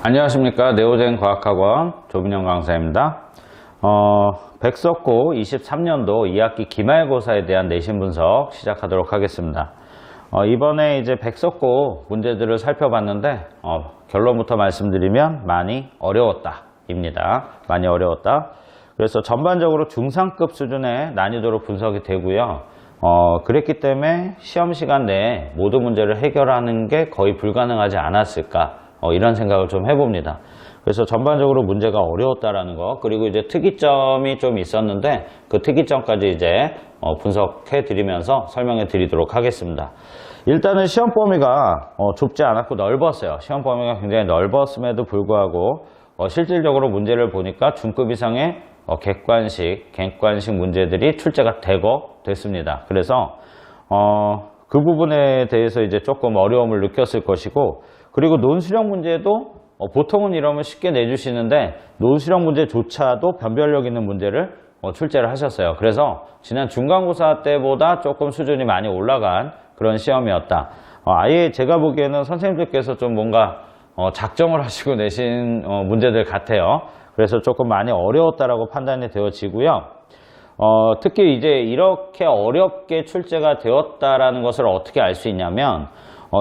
안녕하십니까. 네오젠 과학학원 조민영 강사입니다. 백석고 23년도 2학기 기말고사에 대한 내신 분석 시작하도록 하겠습니다. 이번에 이제 백석고 문제들을 살펴봤는데 결론부터 말씀드리면 많이 어려웠다 입니다. 많이 어려웠다. 그래서 전반적으로 중상급 수준의 난이도로 분석이 되고요. 그랬기 때문에 시험 시간 내에 모든 문제를 해결하는 게 거의 불가능하지 않았을까, 이런 생각을 좀 해봅니다. 그래서 전반적으로 문제가 어려웠다라는 거, 그리고 이제 특이점이 좀 있었는데 그 특이점까지 이제 분석해 드리면서 설명해 드리도록 하겠습니다. 일단은 시험 범위가 좁지 않았고 넓었어요. 시험 범위가 굉장히 넓었음에도 불구하고 실질적으로 문제를 보니까 중급 이상의 객관식 문제들이 출제가 됐습니다. 그래서 그 부분에 대해서 이제 조금 어려움을 느꼈을 것이고, 그리고 논술형 문제도 보통은 이러면 쉽게 내주시는데 논술형 문제조차도 변별력 있는 문제를 출제를 하셨어요. 그래서 지난 중간고사 때보다 조금 수준이 많이 올라간 그런 시험이었다. 아예 제가 보기에는 선생님들께서 좀 뭔가 작정을 하시고 내신 문제들 같아요. 그래서 조금 많이 어려웠다라고 판단이 되어지고요. 특히 이제 이렇게 어렵게 출제가 되었다라는 것을 어떻게 알 수 있냐면,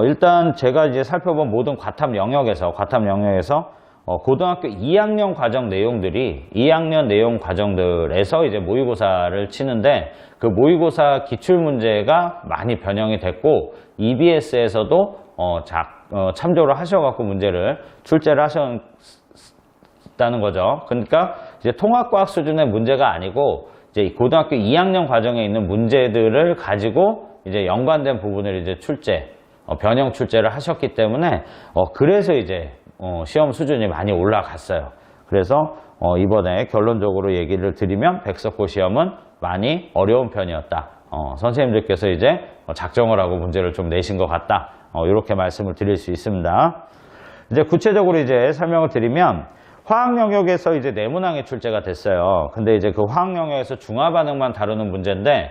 일단 제가 이제 살펴본 모든 과탐 영역에서 고등학교 2학년 과정 내용들이 2학년 내용 과정들에서 이제 모의고사를 치는데, 그 모의고사 기출문제가 많이 변형이 됐고 EBS에서도 참조를 하셔갖고 문제를 출제를 하셨다는 거죠. 그러니까 이제 통합과학 수준의 문제가 아니고 이제 고등학교 2학년 과정에 있는 문제들을 가지고 이제 연관된 부분을 이제 변형 출제를 하셨기 때문에 그래서 이제 시험 수준이 많이 올라갔어요. 그래서 이번에 결론적으로 얘기를 드리면 백석고 시험은 많이 어려운 편이었다. 선생님들께서 이제 작정을 하고 문제를 좀 내신 것 같다. 이렇게 말씀을 드릴 수 있습니다. 이제 구체적으로 이제 설명을 드리면, 화학 영역에서 이제 네모낭이 출제가 됐어요. 근데 이제 그 화학 영역에서 중화 반응만 다루는 문제인데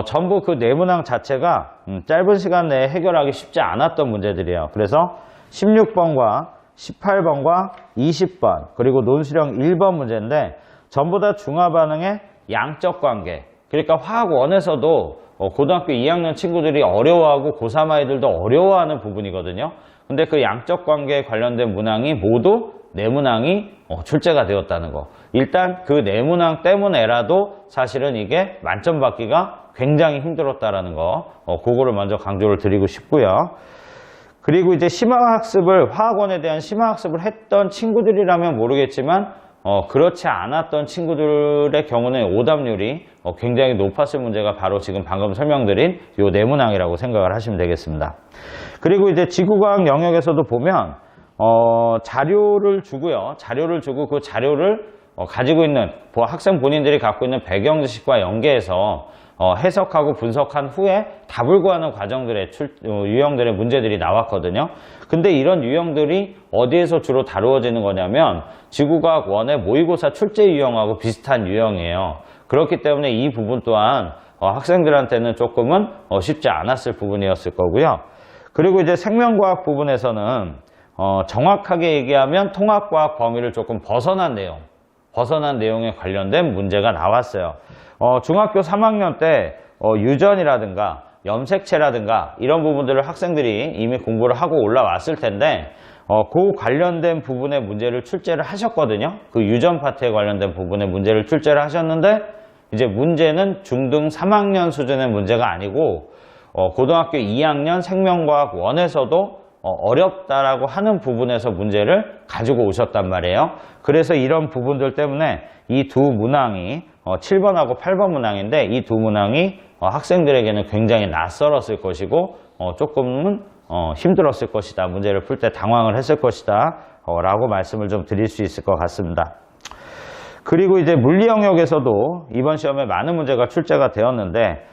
전부 그 네모낭 자체가 짧은 시간 내에 해결하기 쉽지 않았던 문제들이에요. 그래서 16번과 18번과 20번 그리고 논술형 1번 문제인데 전부 다 중화 반응의 양적 관계, 그러니까 화학 1에서도 고등학교 2학년 친구들이 어려워하고 고3 아이들도 어려워하는 부분이거든요. 근데 그 양적 관계에 관련된 문항이 모두 네모낭이 출제가 되었다는 거. 일단 그 네모낭 때문에라도 사실은 이게 만점 받기가 굉장히 힘들었다라는 거, 그거를 먼저 강조를 드리고 싶고요. 그리고 이제 화학원에 대한 심화학습을 했던 친구들이라면 모르겠지만 그렇지 않았던 친구들의 경우는 오답률이 굉장히 높았을 문제가 바로 지금 방금 설명드린 요 네모낭이라고 생각을 하시면 되겠습니다. 그리고 이제 지구과학 영역에서도 보면 자료를 주고요. 자료를 주고 그 자료를 가지고 있는 학생 본인들이 갖고 있는 배경 지식과 연계해서 해석하고 분석한 후에 답을 구하는 과정들의 유형들의 문제들이 나왔거든요. 근데 이런 유형들이 어디에서 주로 다루어지는 거냐면 지구과학 1의 모의고사 출제 유형하고 비슷한 유형이에요. 그렇기 때문에 이 부분 또한 학생들한테는 조금은 쉽지 않았을 부분이었을 거고요. 그리고 이제 생명과학 부분에서는 정확하게 얘기하면 통합과학 범위를 조금 벗어난 내용에 관련된 문제가 나왔어요. 중학교 3학년 때 유전이라든가 염색체라든가 이런 부분들을 학생들이 이미 공부를 하고 올라왔을 텐데 그 관련된 부분의 문제를 출제를 하셨거든요. 그 유전 파트에 관련된 부분의 문제를 출제를 하셨는데 이제 문제는 중등 3학년 수준의 문제가 아니고 고등학교 2학년 생명과학 1에서도 어렵다라고 하는 부분에서 문제를 가지고 오셨단 말이에요. 그래서 이런 부분들 때문에 이 두 문항이 7번하고 8번 문항인데 이 두 문항이 학생들에게는 굉장히 낯설었을 것이고 조금은 힘들었을 것이다. 문제를 풀 때 당황을 했을 것이다 라고 말씀을 좀 드릴 수 있을 것 같습니다. 그리고 이제 물리 영역에서도 이번 시험에 많은 문제가 출제가 되었는데,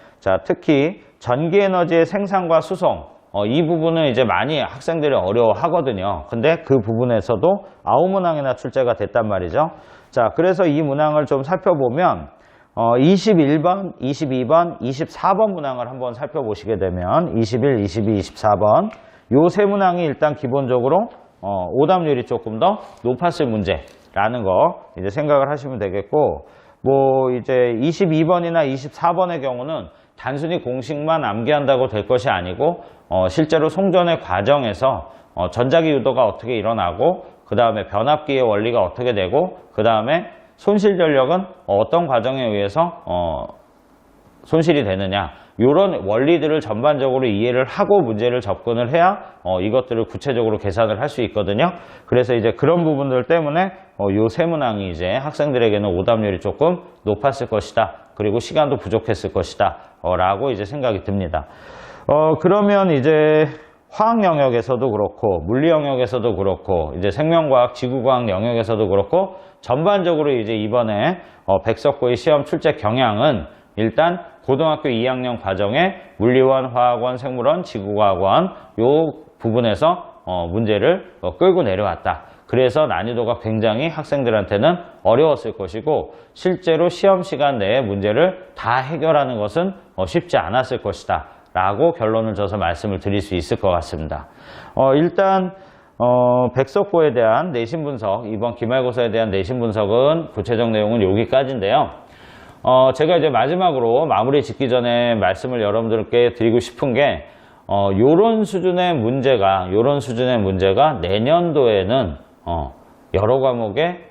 특히 전기에너지의 생산과 수송, 이 부분은 이제 많이 학생들이 어려워하거든요. 근데 그 부분에서도 9문항이나 출제가 됐단 말이죠. 그래서 이 문항을 좀 살펴보면 21번, 22번, 24번 문항을 한번 살펴보시게 되면 21, 22, 24번 요 세 문항이 일단 기본적으로 오답률이 조금 더 높았을 문제라는 거 이제 생각을 하시면 되겠고, 뭐 이제 22번이나 24번의 경우는 단순히 공식만 암기한다고 될 것이 아니고 실제로 송전의 과정에서 전자기 유도가 어떻게 일어나고, 그 다음에 변압기의 원리가 어떻게 되고, 그 다음에 손실 전력은 어떤 과정에 의해서 손실이 되느냐, 이런 원리들을 전반적으로 이해를 하고 문제를 접근을 해야 이것들을 구체적으로 계산을 할 수 있거든요. 그래서 이제 그런 부분들 때문에 요 세 문항이 이제 학생들에게는 오답률이 조금 높았을 것이다. 그리고 시간도 부족했을 것이다. 라고 이제 생각이 듭니다. 그러면 이제 화학 영역에서도 그렇고, 물리 영역에서도 그렇고, 이제 생명과학, 지구과학 영역에서도 그렇고, 전반적으로 이제 이번에 백석고의 시험 출제 경향은 일단 고등학교 2학년 과정에 물리원, 화학원, 생물원, 지구과학원 요 부분에서 문제를 끌고 내려왔다. 그래서 난이도가 굉장히 학생들한테는 어려웠을 것이고, 실제로 시험 시간 내에 문제를 다 해결하는 것은 쉽지 않았을 것이다 라고 결론을 져서 말씀을 드릴 수 있을 것 같습니다. 일단 백석고에 대한 내신 분석, 이번 기말고사에 대한 내신 분석은 구체적 내용은 여기까지인데요. 제가 이제 마지막으로 마무리 짓기 전에 말씀을 여러분들께 드리고 싶은 게, 요런 수준의 문제가 내년도에는 여러 과목에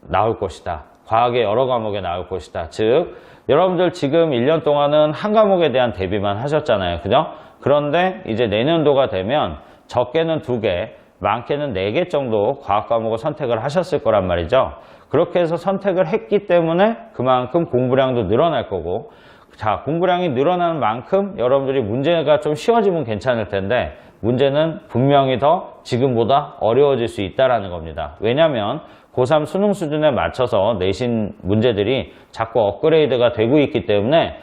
나올 것이다. 과학의 여러 과목에 나올 것이다. 즉, 여러분들 지금 1년 동안은 한 과목에 대한 대비만 하셨잖아요. 그죠? 그런데 이제 내년도가 되면 적게는 2개, 많게는 4개 정도 과학 과목을 선택을 하셨을 거란 말이죠. 그렇게 해서 선택을 했기 때문에 그만큼 공부량도 늘어날 거고, 자, 공부량이 늘어나는 만큼 여러분들이 문제가 좀 쉬워지면 괜찮을 텐데, 문제는 분명히 더 지금보다 어려워질 수 있다는 겁니다. 왜냐하면 고3 수능 수준에 맞춰서 내신 문제들이 자꾸 업그레이드가 되고 있기 때문에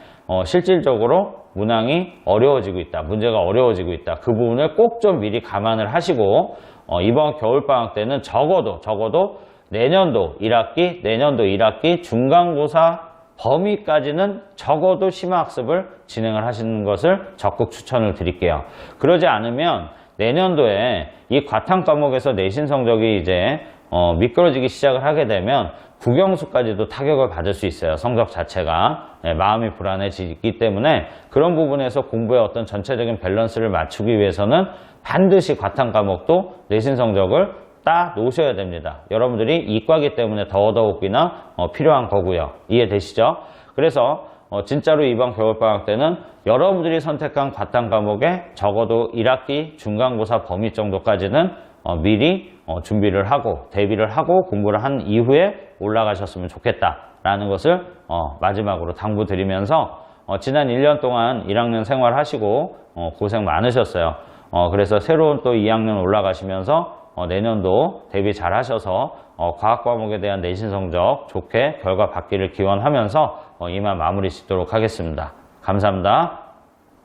실질적으로 문항이 어려워지고 있다. 문제가 어려워지고 있다. 그 부분을 꼭 좀 미리 감안을 하시고, 이번 겨울방학 때는 적어도 내년도 1학기 중간고사 범위까지는 적어도 심화학습을 진행을 하시는 것을 적극 추천을 드릴게요. 그러지 않으면 내년도에 이 과탐 과목에서 내신 성적이 이제 미끄러지기 시작을 하게 되면 국영수까지도 타격을 받을 수 있어요. 성적 자체가. 마음이 불안해지기 때문에 그런 부분에서 공부의 어떤 전체적인 밸런스를 맞추기 위해서는 반드시 과탐 과목도 내신 성적을 따 놓으셔야 됩니다. 여러분들이 이과기 때문에 더더욱이나 필요한 거고요. 이해되시죠? 그래서 진짜로 이번 겨울방학 때는 여러분들이 선택한 과탐 과목에 적어도 1학기 중간고사 범위 정도까지는 미리 준비를 하고 대비를 하고 공부를 한 이후에 올라가셨으면 좋겠다라는 것을 마지막으로 당부드리면서 지난 1년 동안 1학년 생활하시고 고생 많으셨어요. 그래서 새로운 또 2학년 올라가시면서 내년도 대비 잘 하셔서 과학 과목에 대한 내신 성적 좋게 결과 받기를 기원하면서 이만 마무리 짓도록 하겠습니다. 감사합니다.